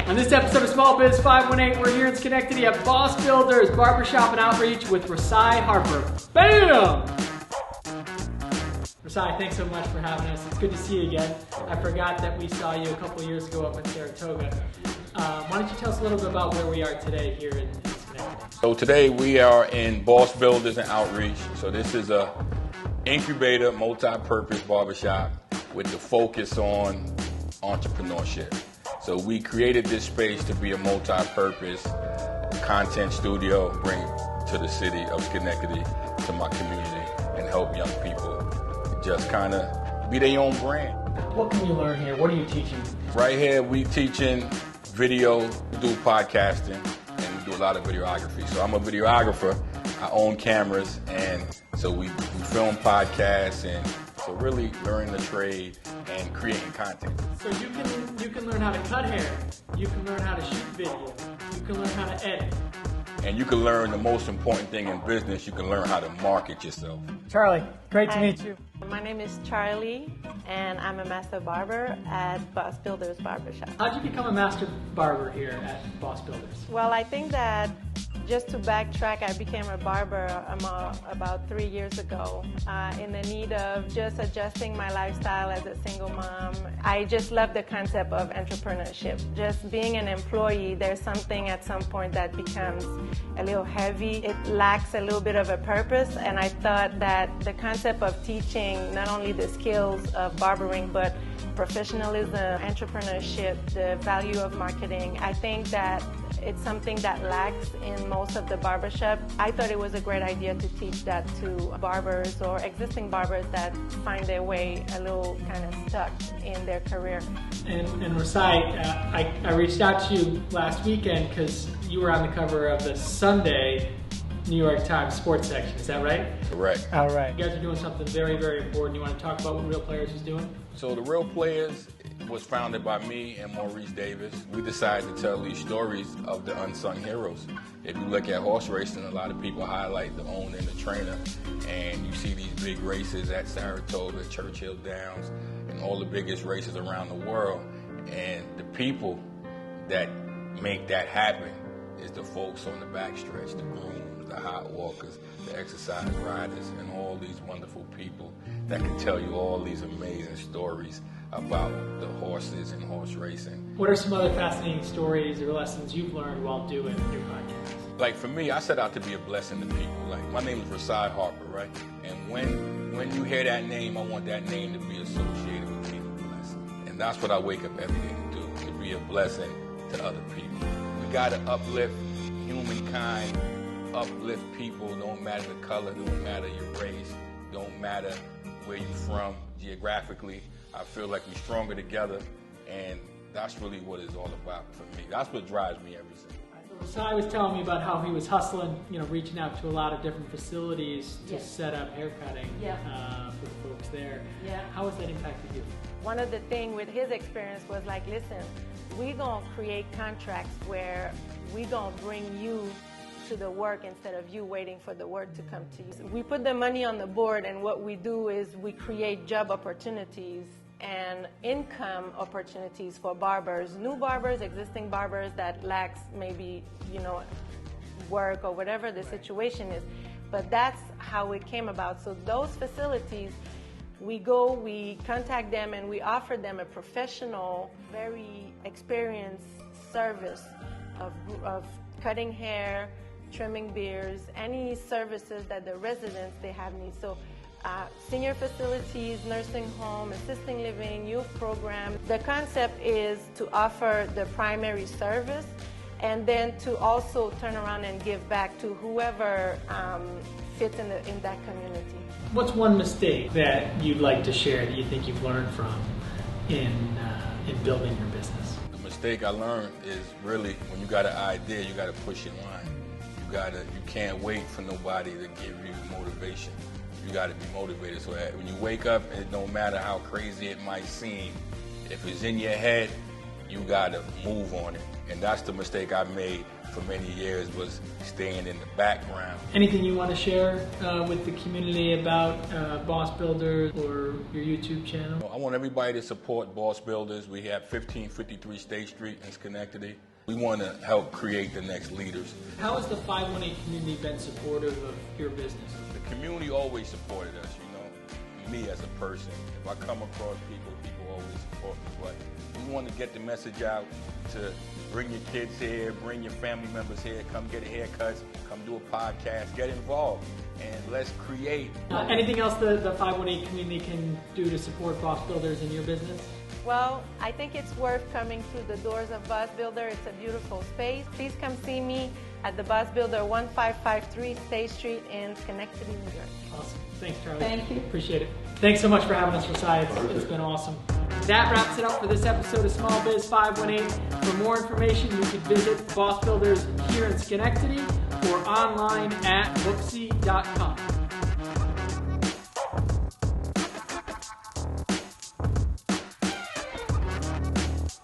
On this episode of Small Biz 518, we're here in Schenectady at Boss Builders Barbershop and Outreach with Rasi, Harper. Bam! Rasi, thanks so much for having us. It's good to see you again. I forgot that we saw you a couple years ago up in Saratoga. Why don't you tell us a little bit about where we are today here in Schenectady? So today we are in Boss Builders and Outreach. So this is a incubator, multi-purpose barbershop with the focus on entrepreneurship. So we created this space to be a multi-purpose content studio, bring to the city of Schenectady, to my community, and help young people just kind of be their own brand. What can you learn here? What are you teaching? Right here, we teaching video, we do podcasting, and we do a lot of videography. So I'm a videographer. I own cameras, and so we film podcasts, and so really learning the trade and creating content. So you can learn how to cut hair, you can learn how to shoot video, you can learn how to edit. And you can learn the most important thing in business, you can learn how to market yourself. Charlie, great to meet you. My name is Charlie, and I'm a master barber at Boss Builders Barbershop. How'd you become a master barber here at Boss Builders? Well, I think that just to backtrack, I became a barber about 3 years ago in the need of just adjusting my lifestyle as a single mom. I just love the concept of entrepreneurship. Just being an employee, there's something at some point that becomes a little heavy. It lacks a little bit of a purpose, and I thought that the concept of teaching not only the skills of barbering, but professionalism, entrepreneurship, the value of marketing, I think that it's something that lacks in most of the barbershop. I thought it was a great idea to teach that to barbers or existing barbers that find their way a little kind of stuck in their career. And Rasi, I reached out to you last weekend because you were on the cover of the Sunday New York Times sports section. Is that right? Correct. All right. You guys are doing something very, very important. You want to talk about what Real Players is doing? So the Real Players was founded by me and Maurice Davis. We decided to tell these stories of the unsung heroes. If you look at horse racing, a lot of people highlight the owner and the trainer, and you see these big races at Saratoga, Churchill Downs, and all the biggest races around the world. And the people that make that happen is the folks on the backstretch, the grooms, the hot walkers, the exercise riders, and all these wonderful people that can tell you all these amazing stories about the horses and horse racing. What are some other fascinating stories or lessons you've learned while doing your podcast? Like for me, I set out to be a blessing to people. Like my name is Rasi Harper, right? And when you hear that name, I want that name to be associated with being a blessing. And that's what I wake up every day to do, to be a blessing to other people. We gotta uplift humankind, uplift people, don't matter the color, don't matter your race, don't matter where you're from geographically. I feel like we're stronger together, and that's really what it's all about for me. That's what drives me every single day. So I was telling me about how he was hustling, reaching out to a lot of different facilities to set up hair cutting for the folks there. Yeah. How has that impacted you? One of the things with his experience was like, listen, we're going to create contracts where we're going to bring you to the work instead of you waiting for the work to come to you. We put the money on the board, and what we do is we create job opportunities and income opportunities for barbers, new barbers, existing barbers that lacks maybe, work or whatever the situation is. But that's how it came about. So those facilities, we contact them, and we offer them a professional, very experienced service of cutting hair, trimming beards, any services that the residents they have needs. So senior facilities, nursing home, assisted living, youth program. The concept is to offer the primary service and then to also turn around and give back to whoever fits in that community. What's one mistake that you'd like to share that you think you've learned from in building your business? The mistake I learned is really when you got an idea, you got to push it line. You can't wait for nobody to give you motivation. You got to be motivated. So that when you wake up, it don't matter how crazy it might seem. If it's in your head, you gotta move on it. And that's the mistake I made for many years, was staying in the background. Anything you want to share with the community about Boss Builders or your YouTube channel? I want everybody to support Boss Builders. We have 1553 State Street in Schenectady. We want to help create the next leaders. How has the 518 community been supportive of your business? The community always supported us, you know. Me as a person, if I come across people, people always support me. But we want to get the message out to bring your kids here, bring your family members here, come get a haircut, come do a podcast, get involved, and let's create. Anything else the 518 community can do to support Boss Builders in your business? Well, I think it's worth coming through the doors of Boss Builder. It's a beautiful space. Please come see me at the Boss Builder, 1553 State Street in Schenectady, New York. Awesome. Thanks, Charlie. Thank you. Appreciate it. Thanks so much for having us, Rasi. It's been awesome. That wraps it up for this episode of Small Biz 518. For more information, you can visit Boss Builders here in Schenectady or online at booksy.com.